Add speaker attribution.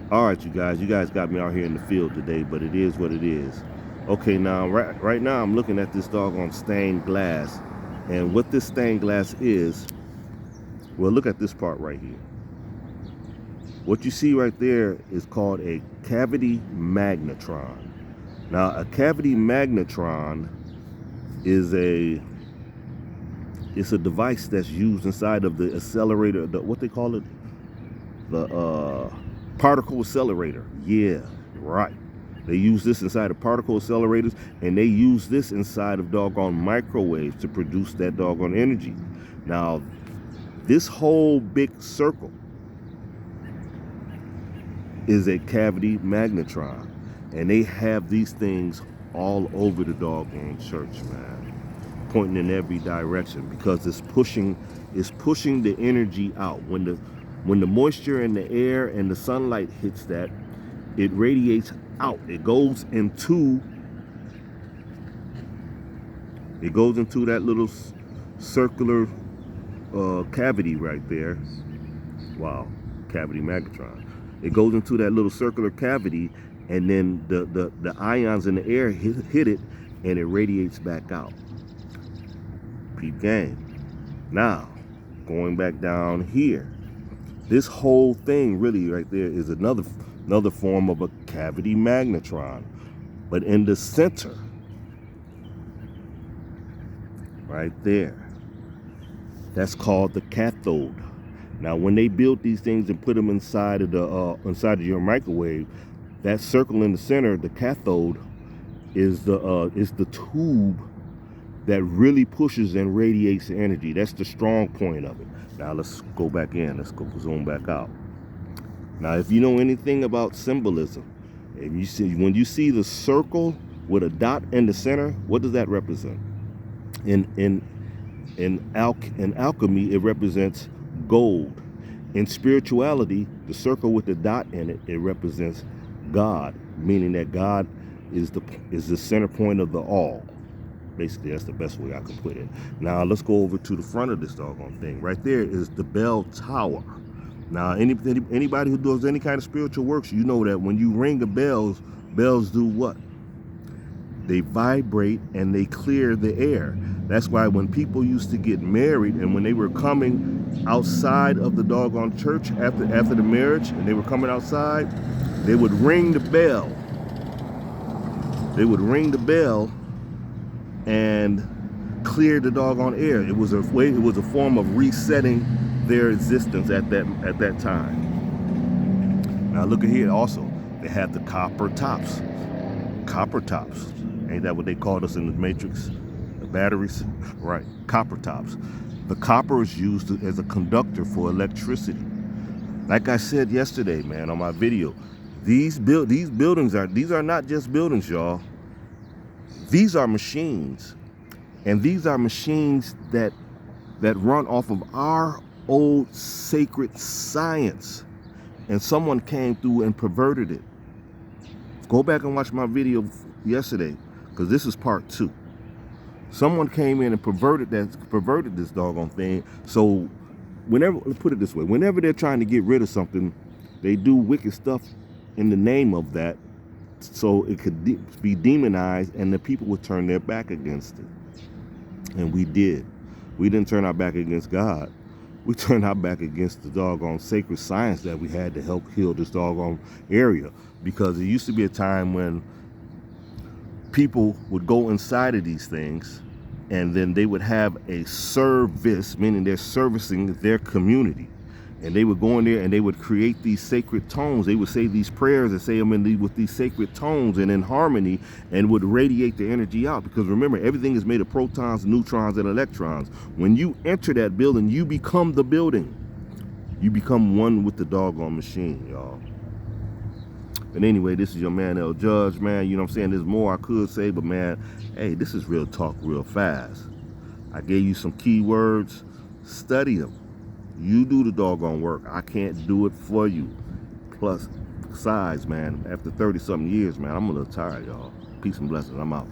Speaker 1: All right, you guys got me out here in the field today, but it is what it is. Okay, now right now I'm looking at this doggone stained glass, and what this stained glass is, well, look at this part right here. What you see right there is called a cavity magnetron. Now, a cavity magnetron is it's a device that's used inside of the accelerator, what they call it, the particle accelerator. Yeah, right. They use this inside of particle accelerators, and they use this inside of doggone microwaves to produce that doggone energy. Now, this whole big circle is a cavity magnetron, and they have these things all over the doggone church, man, pointing in every direction because it's pushing the energy out. When the moisture in the air and the sunlight hits that, it radiates out. It goes into that little circular cavity right there. Wow, cavity magnetron. It goes into that little circular cavity, and then the ions in the air hit it, and it radiates back out. Peep game. Now, going back down here, this whole thing really right there is another form of a cavity magnetron. But in the center, right there, that's called the cathode. Now, when they built these things and put them inside of your microwave, that circle in the center, the cathode, is the tube that really pushes and radiates the energy. That's the strong point of it. Now let's go back in. Let's go zoom back out. Now, if you know anything about symbolism, and when you see the circle with a dot in the center, what does that represent? In alchemy, it represents gold. In spirituality, the circle with the dot in it, it represents God, meaning that God is the center point of the all. Basically, that's the best way I can put it. Now, let's go over to the front of this doggone thing. Right there is the bell tower. Now, anybody who does any kind of spiritual works, you know that when you ring the bells do what? They vibrate and they clear the air. That's why when people used to get married, and when they were coming outside of the doggone church after the marriage, and they were coming outside, they would ring the bell. They would ring the bell and clear the doggone air. It was a form of resetting their existence at that time. Now look at here also. They have the copper tops. Copper tops. Ain't that what they called us in the Matrix? The batteries? Right. Copper tops. The copper is used as a conductor for electricity. Like I said yesterday, man, on my video, these buildings are not just buildings, y'all. These are machines. And these are machines that run off of our old sacred science. And someone came through and perverted it. Go back and watch my video yesterday, because this is part 2. Someone came in and perverted this doggone thing. So put it this way, whenever they're trying to get rid of something, they do wicked stuff in the name of that, so it could be demonized, and the people would turn their back against it. And we did. We didn't turn our back against God. We turned our back against the doggone sacred science that we had to help heal this doggone area. Because it used to be a time when people would go inside of these things, and then they would have a service, meaning they're servicing their community. And they would go in there and they would create these sacred tones. They would say these prayers and say them with these sacred tones and in harmony, and would radiate the energy out. Because remember, everything is made of protons, neutrons, and electrons. When you enter that building, you become the building. You become one with the doggone machine, y'all. But anyway, this is your man, El Judge, man. You know what I'm saying? There's more I could say, but man, hey, this is real talk real fast. I gave you some keywords. Study them. You do the doggone work. I can't do it for you. Plus, besides, man, after 30-something years, man, I'm a little tired, y'all. Peace and blessings. I'm out.